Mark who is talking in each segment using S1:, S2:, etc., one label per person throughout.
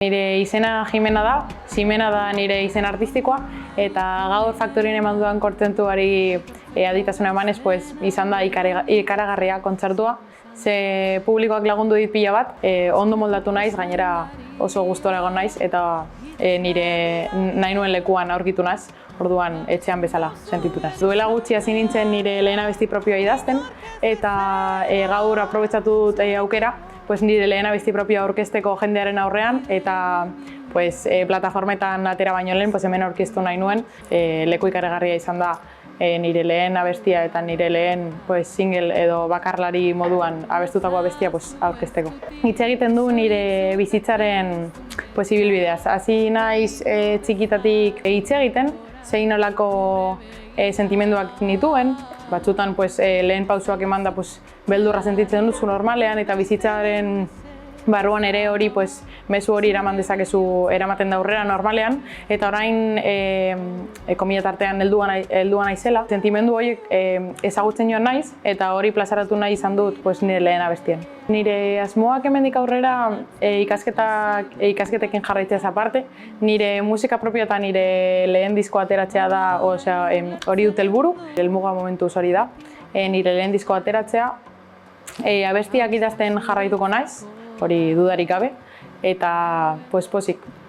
S1: Nire izena Jimena da, Ximena da nire izen artistikoa, eta gaur Faktorien eman dudan kontzertuari aditasuna emanez, izan da ikaragarria kontzertua. Ze publikoak lagundu dit pila bat, ondo moldatu naiz, gainera oso gustora egon naiz, eta nire nahi nuen lekuan aurkitu naiz, orduan etxean bezala sentitu naiz. Duela gutxi hasi nintzen nire lehen abesti propioa idazten, eta gaur aprobetxatu dut aukera, nire lehen abesti propioa aurkezteko jendearen aurrean, eta plataformetan atera baino lehen hemen aurkeztu nahi nuen. Leku ikaragarria izan da nire lehen abestia eta nire lehen single edo bakarlari moduan abestutako abestia aurkezteko. Hitz egiten du nire bizitzaren ibilbideaz. Hasi naiz txikitatik hitz egiten, zein nolako sentimenduak nituen. Batzutan lehen pausoak eman da beldurra sentitzen duzu normalean, eta bizitzaren barruan ere hori mezu hori eraman dezakezu eramaten da aurrera normalean, eta orain komila tartean heldua naizela. Sentimendu horiek ezagutzen joan naiz, eta hori plazaratu nahi izan dut nire lehen abestien. Nire asmoak hemendik aurrera ikasketekin jarraitzeaz aparte, nire musika propioa eta nire lehen diskoa ateratzea da, hori dut helburu, helmuga momentuz hori da, nire lehen diskoa ateratzea. Abestiak idazten jarraituko naiz, hori dudarik gabe, eta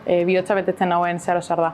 S1: bihotza betetzen nauen zeharo zer da.